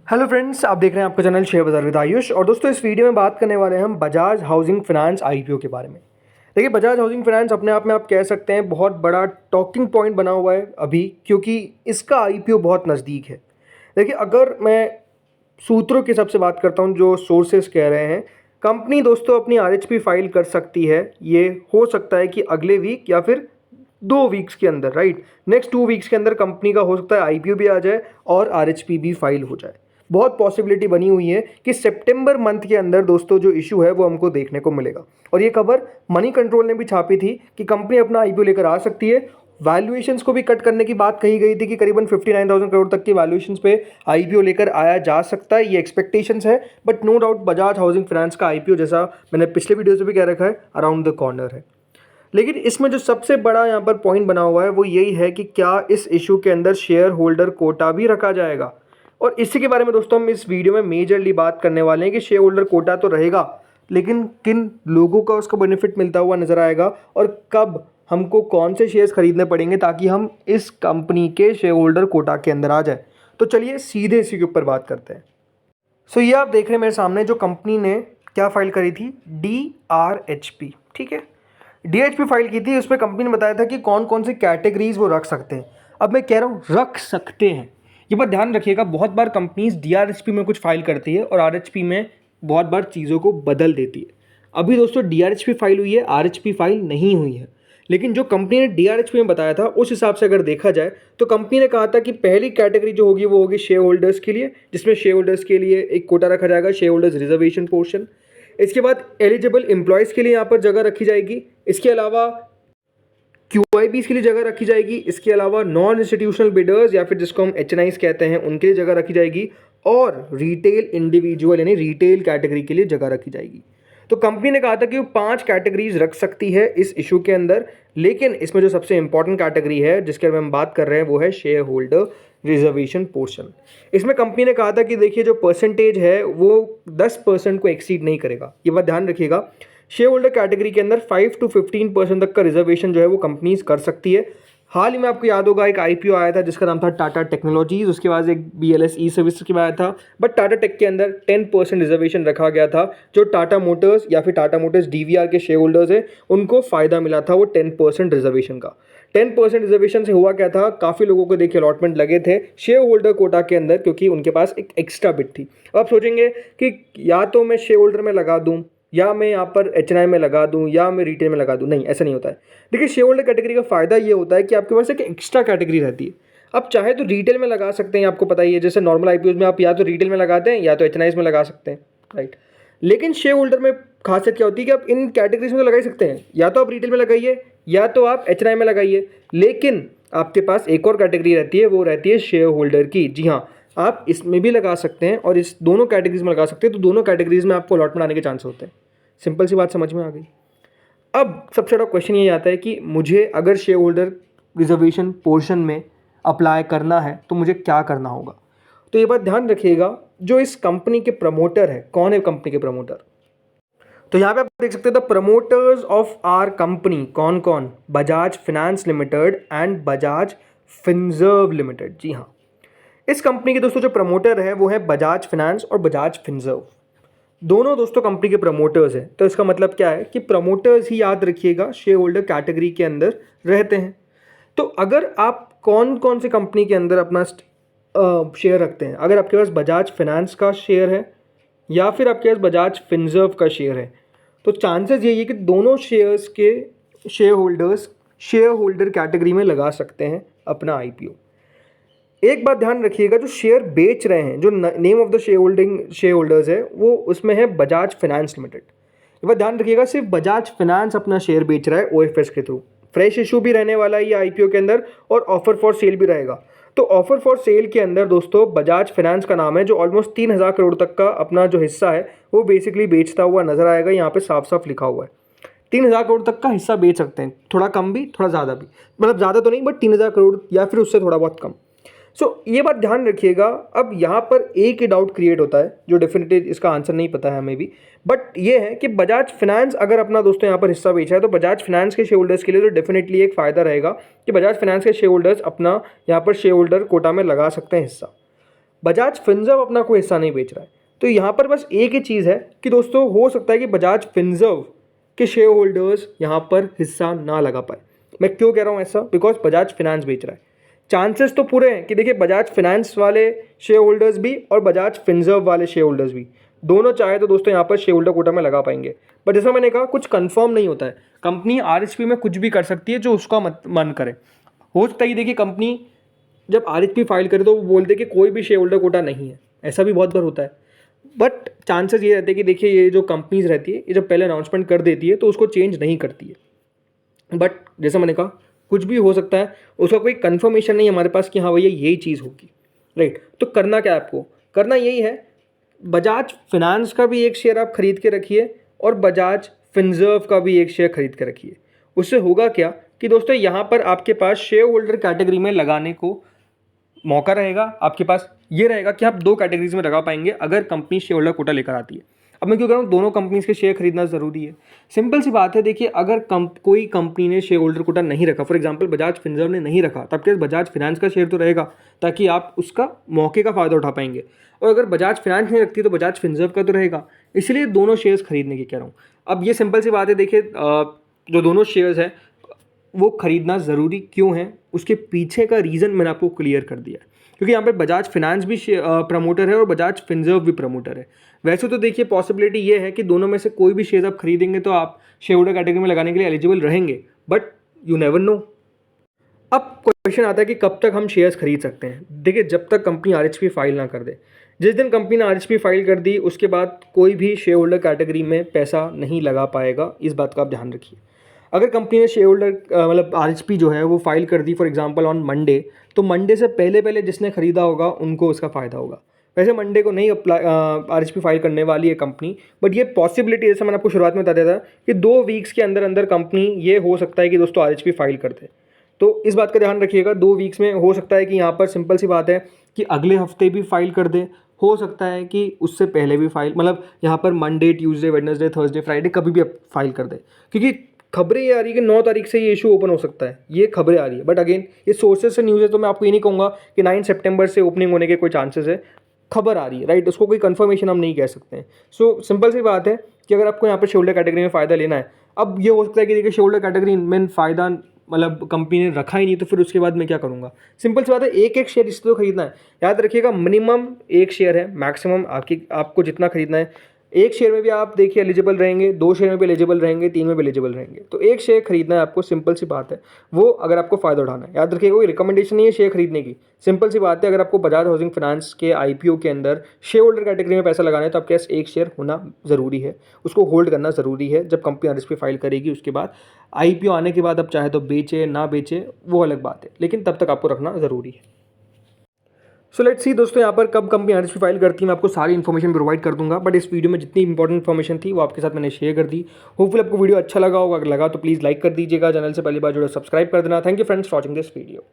Hello friends, आप देख रहे हैं आपका चैनल शेयर बाजार विद आयुष। और दोस्तों, इस वीडियो में बात करने वाले हैं हम बजाज हाउसिंग फाइनेंस आईपीओ के बारे में। देखिए, बजाज हाउसिंग फाइनेंस अपने आप में आप कह सकते हैं बहुत बड़ा टॉकिंग पॉइंट बना हुआ है अभी, क्योंकि इसका आईपीओ बहुत नज़दीक है। देखिए, अगर मैं सूत्रों के हिसाब से बात करता हूं, जो सोर्सेस कह रहे हैं, कंपनी दोस्तों अपनी आरएचपी फाइल कर सकती है। ये हो सकता है कि अगले वीक या फिर 2 वीक्स के अंदर, राइट, नेक्स्ट 2 वीक्स के अंदर कंपनी का हो सकता है आईपीओ भी आ जाए और आरएचपी भी फाइल हो जाए। बहुत पॉसिबिलिटी बनी हुई है कि सितंबर मंथ के अंदर दोस्तों जो इशू है वो हमको देखने को मिलेगा। और ये खबर मनी कंट्रोल ने भी छापी थी कि कंपनी अपना आईपीओ लेकर आ सकती है। वैल्यूएशंस को भी कट करने की बात कही गई थी कि करीबन 59,000 करोड़ तक की वैल्यूएशंस पे आईपीओ लेकर आया जा सकता है, ये एक्सपेक्टेशंस है। But no doubt Bajaj housing finance का आईपीओ, जैसा मैंने पिछले वीडियो से भी कह रखा है, अराउंड द कॉर्नर है। लेकिन इसमें जो सबसे बड़ा यहाँ पर पॉइंट बना हुआ है वो यही है कि क्या इस इशू के अंदर शेयर होल्डर कोटा भी रखा जाएगा। और इसी के बारे में दोस्तों हम इस वीडियो में मेजरली बात करने वाले हैं कि शेयर होल्डर कोटा तो रहेगा, लेकिन किन लोगों का उसका बेनिफिट मिलता हुआ नजर आएगा और कब हमको कौन से शेयर्स खरीदने पड़ेंगे ताकि हम इस कंपनी के शेयर होल्डर कोटा के अंदर आ जाए। तो चलिए सीधे इसी के ऊपर बात करते हैं। ये आप देख रहे हैं मेरे सामने, जो कंपनी ने क्या फाइल करी थी, DRHP, ठीक है। DRHP फाइल की थी, उसमें कंपनी ने बताया था कि कौन कौन सी कैटेगरीज वो रख सकते हैं। अब मैं कह रहा हूँ रख सकते हैं, ये बात ध्यान रखिएगा। बहुत बार कंपनीज DRHP में कुछ फाइल करती है और RHP में बहुत बार चीज़ों को बदल देती है। अभी दोस्तों DRHP फाइल हुई है, RHP फाइल नहीं हुई है। लेकिन जो कंपनी ने DRHP में बताया था उस हिसाब से अगर देखा जाए तो कंपनी ने कहा था कि पहली कैटेगरी जो होगी वो होगी शेयर होल्डर्स के लिए, जिसमें शेयर होल्डर्स के लिए एक कोटा रखा जाएगा, शेयर होल्डर्स रिजर्वेशन पोर्शन। इसके बाद एलिजिबल एम्प्लॉयज़ के लिए यहाँ पर जगह रखी जाएगी। इसके अलावा QIBs के लिए जगह रखी जाएगी। इसके अलावा नॉन इंस्टीट्यूशनल बिडर्स या फिर जिसको हम HNIs कहते हैं उनके लिए जगह रखी जाएगी। और रिटेल इंडिविजुअल यानी रिटेल कैटेगरी के लिए जगह रखी जाएगी। तो कंपनी ने कहा था कि वो 5 कैटेगरीज रख सकती है इस इशू के अंदर। लेकिन इसमें जो सबसे इंपॉर्टेंट कैटेगरी है जिसके बारे में हम बात कर रहे हैं वो है शेयर होल्डर रिजर्वेशन पोर्शन। इसमें कंपनी ने कहा था कि देखिए, जो परसेंटेज है वो 10% को एक्सीड नहीं करेगा। ये बात ध्यान रखिएगा। शेयर होल्डर कैटेगरी के अंदर 5 to 15% तक का रिजर्वेशन जो है वो कंपनीज कर सकती है। हाल ही में आपको याद होगा एक आईपीओ आया था जिसका नाम था टाटा टेक्नोलॉजीज, उसके बाद एक BLS ई सर्विस के बाद आया था। बट टाटा टेक के अंदर 10% रिजर्वेशन रखा गया था। जो टाटा मोटर्स या फिर टाटा मोटर्स DVR के शेयर होल्डर्स हैं उनको फ़ायदा मिला था वो 10% रिजर्वेशन का। 10% रिजर्वेशन से हुआ क्या था, काफ़ी लोगों को देखिए अलॉटमेंट लगे थे शेयर होल्डर कोटा के अंदर, क्योंकि उनके पास एक एक्स्ट्रा बिट थी। अब आप सोचेंगे कि या तो मैं शेयर होल्डर में लगा दूँ, या मैं यहाँ पर HNI में लगा दूँ, या मैं रिटेल में लगा दूँ। नहीं, ऐसा नहीं होता है। देखिए, शेयर होल्डर कैटेगरी का फ़ायदा ये होता है कि आपके पास एक एक्स्ट्रा कैटेगरी रहती है। आप चाहे तो रिटेल में लगा सकते हैं, आपको पता ही है, जैसे नॉर्मल आईपीओ में आप या तो रिटेल में लगाते हैं या तो HNIs में लगा सकते हैं, राइट। लेकिन शेयर होल्डर में खासियत क्या होती है कि आप इन कैटेगरीज में तो लगा ही सकते हैं, या तो आप रिटेल में लगाइए या तो आप HNI में लगाइए। लेकिन आपके पास एक और कैटेगरी रहती है, वो रहती है शेयर होल्डर की। जी हाँ, आप इसमें भी लगा सकते हैं और इस दोनों कैटेगरीज में लगा सकते हैं। तो दोनों कैटेगरीज में आपको अलॉटमेंट आने के चांस होते हैं। सिंपल सी बात समझ में आ गई। अब सबसे बड़ा क्वेश्चन ये आता है कि मुझे अगर शेयर होल्डर रिजर्वेशन पोर्शन में अप्लाई करना है तो मुझे क्या करना होगा। तो ये बात ध्यान रखिएगा, जो इस कंपनी के प्रमोटर है, कौन है कंपनी के प्रमोटर। तो यहाँ पे आप देख सकते हैं the promoters of our company कौन कौन, Bajaj finance limited and Bajaj Finserv limited. जी हाँ, इस कंपनी के दोस्तों जो प्रमोटर है वो है बजाज फाइनेंस और बजाज फिनजर्व। दोनों दोस्तों कंपनी के प्रमोटर्स हैं। तो इसका मतलब क्या है कि प्रमोटर्स ही, याद रखिएगा, शेयर होल्डर कैटेगरी के अंदर रहते हैं। तो अगर आप कौन कौन सी कंपनी के अंदर अपना शेयर रखते हैं, अगर आपके पास बजाज फाइनेंस का शेयर है या फिर आपके पास बजाज फिनजर्व का शेयर है, तो चांसेस यही है कि दोनों शेयर्स के share holders share holder category में लगा सकते हैं अपना आईपीओ। एक बात ध्यान रखिएगा, जो शेयर बेच रहे हैं, जो name of the share holders है वो उसमें है बजाज फाइनेंस लिमिटेड। ये बात ध्यान रखिएगा, सिर्फ बजाज फाइनेंस अपना शेयर बेच रहा है OFS के थ्रू। फ्रेश इशू भी रहने वाला है ये आईपीओ के अंदर और ऑफर फॉर सेल भी रहेगा। तो ऑफर फॉर सेल के अंदर दोस्तों बजाज फाइनेंस का नाम है, जो ऑलमोस्ट 3,000 करोड़ तक का अपना जो हिस्सा है वो बेसिकली बेचता हुआ नजर आएगा। यहाँ पे साफ साफ लिखा हुआ है 3,000 करोड़ तक का हिस्सा बेच सकते हैं, थोड़ा कम भी थोड़ा ज़्यादा भी, मतलब ज़्यादा तो नहीं बट 3,000 करोड़ या फिर उससे थोड़ा बहुत कम। ये बात ध्यान रखिएगा। अब यहाँ पर एक ही डाउट क्रिएट होता है, जो डेफिनेटली इसका आंसर नहीं पता है हमें भी, बट ये है कि बजाज फाइनेंस अगर अपना दोस्तों यहाँ पर हिस्सा बेचा है तो बजाज फाइनेंस के शेयर होल्डर्स के लिए तो डेफिनेटली एक फ़ायदा रहेगा कि बजाज फाइनेंस के शेयर होल्डर्स अपना यहाँ पर शेयर होल्डर कोटा में लगा सकते हैं हिस्सा। बजाज फिनसर्व अपना कोई हिस्सा नहीं बेच रहा है। तो यहाँ पर बस एक ही चीज़ है कि दोस्तों हो सकता है कि बजाज फिनसर्व के शेयर होल्डर्स यहाँ पर हिस्सा ना लगा पाए। मैं क्यों कह रहा हूँ ऐसा? बिकॉज बजाज फिनांस बेच रहा है। चांसेस तो पूरे हैं कि देखिए बजाज फिनांस वाले शेयर होल्डर्स भी और बजाज फिनसर्व वाले शेयर होल्डर्स भी दोनों चाहे तो दोस्तों यहाँ पर शेयर होल्डर कोटा में लगा पाएंगे। बट जैसा मैंने कहा कुछ कंफर्म नहीं होता है। कंपनी आरएचपी में कुछ भी कर सकती है जो उसका मन करे। हो सकता है देखिए कंपनी जब आरएचपी फाइल करे तो वो बोलते कि कोई भी शेयर होल्डर कोटा नहीं है, ऐसा भी बहुत बार होता है। बट चांसेस ये रहते हैं कि देखिए ये जो कंपनीज रहती है ये जब पहले अनाउंसमेंट कर देती है तो उसको चेंज नहीं करती है। बट जैसा मैंने कहा कुछ भी हो सकता है, उसका कोई कंफर्मेशन नहीं है हमारे पास कि हाँ भैया यही चीज़ होगी, राइट। तो करना क्या है आपको? करना यही है, बजाज फिनांस का भी एक शेयर आप खरीद के रखिए और बजाज फिनसर्व का भी एक शेयर खरीद के रखिए। उससे होगा क्या कि दोस्तों यहाँ पर आपके पास शेयर होल्डर कैटेगरी में लगाने को मौका रहेगा। आपके पास ये रहेगा कि आप दो कैटेगरीज में लगा पाएंगे अगर कंपनी शेयर होल्डर कोटा लेकर आती है। अब मैं क्यों कह रहा हूँ दोनों कंपनीज के शेयर खरीदना ज़रूरी है? सिंपल सी बात है, देखिए अगर कोई कंपनी ने शेयर होल्डर कोटा नहीं रखा, फॉर एग्जांपल बजाज फिनसर्व ने नहीं रखा, तब क्या बजाज फिनांस का शेयर तो रहेगा ताकि आप उसका मौके का फ़ायदा उठा पाएंगे। और अगर बजाज फिनांस नहीं रखती तो बजाज फिनसर्व का तो रहेगा। इसलिए दोनों शेयर्स खरीदने की कह रहा हूँ। अब ये सिंपल सी बात है, देखिए जो दोनों शेयर्स हैं वो खरीदना ज़रूरी क्यों है, उसके पीछे का रीज़न मैंने आपको क्लियर कर दिया है। क्योंकि यहाँ पे बजाज फिनांस भी प्रमोटर है और बजाज फिनसर्व भी प्रमोटर है। वैसे तो देखिए पॉसिबिलिटी ये है कि दोनों में से कोई भी शेयर आप खरीदेंगे तो आप शेयर होल्डर कैटेगरी में लगाने के लिए एलिजिबल रहेंगे, बट यू नेवर नो। अब क्वेश्चन आता है कि कब तक हम शेयर्स खरीद सकते हैं? देखिए जब तक कंपनी आरएचपी फाइल ना कर दे। जिस दिन कंपनी ने आरएचपी फाइल कर दी उसके बाद कोई भी शेयर होल्डर कैटेगरी में पैसा नहीं लगा पाएगा, इस बात का आप ध्यान रखिए। अगर कंपनी ने शेयर होल्डर मतलब आरएचपी जो है वो फाइल कर दी फॉर एग्जांपल ऑन मंडे, तो मंडे से पहले पहले जिसने खरीदा होगा उनको उसका फ़ायदा होगा। वैसे मंडे को नहीं आरएचपी फाइल करने वाली है कंपनी, बट ये पॉसिबिलिटी जैसे मैंने आपको शुरुआत में बता दिया था कि 2 वीक्स के अंदर अंदर कंपनी ये हो सकता है कि दोस्तों आरएचपी फाइल कर दे। तो इस बात का ध्यान रखिएगा, 2 वीक्स में हो सकता है कि यहाँ पर सिंपल सी बात है कि अगले हफ्ते भी फाइल कर दे, हो सकता है कि उससे पहले भी फाइल, मतलब यहाँ पर Monday, Tuesday, Wednesday, Thursday, Friday कभी भी फाइल कर दे। क्योंकि खबरें ये आ रही है कि 9 तारीख से ये इशू ओपन हो सकता है, ये खबरें आ रही है। बट अगेन ये सोर्सेज से न्यूज़ है, तो मैं आपको ये नहीं कहूँगा कि 9 सितंबर से ओपनिंग होने के कोई चांसेस है। खबर आ रही है, राइट, उसको कोई कंफर्मेशन हम नहीं कह सकते हैं। सो सिंपल सी बात है कि अगर आपको यहाँ पर शेयर होल्डर कैटेगरी में फ़ायदा लेना है, अब ये हो सकता है कि देखिए शेयर होल्डर कैटेगरी में फ़ायदा मतलब कंपनी ने रखा ही नहीं, तो फिर उसके बाद मैं क्या करूँगा? सिंपल सी बात है, एक एक शेयर इससे तो खरीदना है। याद रखिएगा मिनिमम एक शेयर है, मैक्सिमम आपको जितना खरीदना है। एक शेयर में भी आप देखिए एलिजिबल रहेंगे, 2 शेयर में भी एलिजिबल रहेंगे, 3 में भी एलिजिबल रहेंगे। तो एक शेयर खरीदना है आपको, सिंपल सी बात है, वो अगर आपको फ़ायदा उठाना है। याद रखिएगा कोई रिकमेंडेशन नहीं है शेयर खरीदने की, सिंपल सी बात है, अगर आपको बजाज हाउसिंग फाइनेंस के आईपीओ के अंदर शेयर होल्डर कैटेगरी में पैसा लगाना है तो आपके पास एक शेयर होना ज़रूरी है, उसको होल्ड करना ज़रूरी है। जब कंपनी आरएचपी फाइल करेगी उसके बाद आईपीओ आने के बाद आप चाहे तो बेचे ना बेचे वो अलग बात है, लेकिन तब तक आपको रखना ज़रूरी है। सो लेट्स सी दोस्तों यहाँ पर कब कंपनी आरएचपी फाइल करती है मैं आपको सारी इन्फॉर्मेशन प्रोवाइड कर दूंगा, बट इस वीडियो में जितनी इंपॉर्टेंट इन्फॉर्मेशन थी वो आपके साथ मैंने शेयर कर दी। होपफुल आपको वीडियो अच्छा लगा होगा, अगर लगा तो प्लीज़ लाइक कर दीजिएगा, चैनल से पहली बार जुड़े सब्सक्राइब कर देना। Thank you friends for watching this video.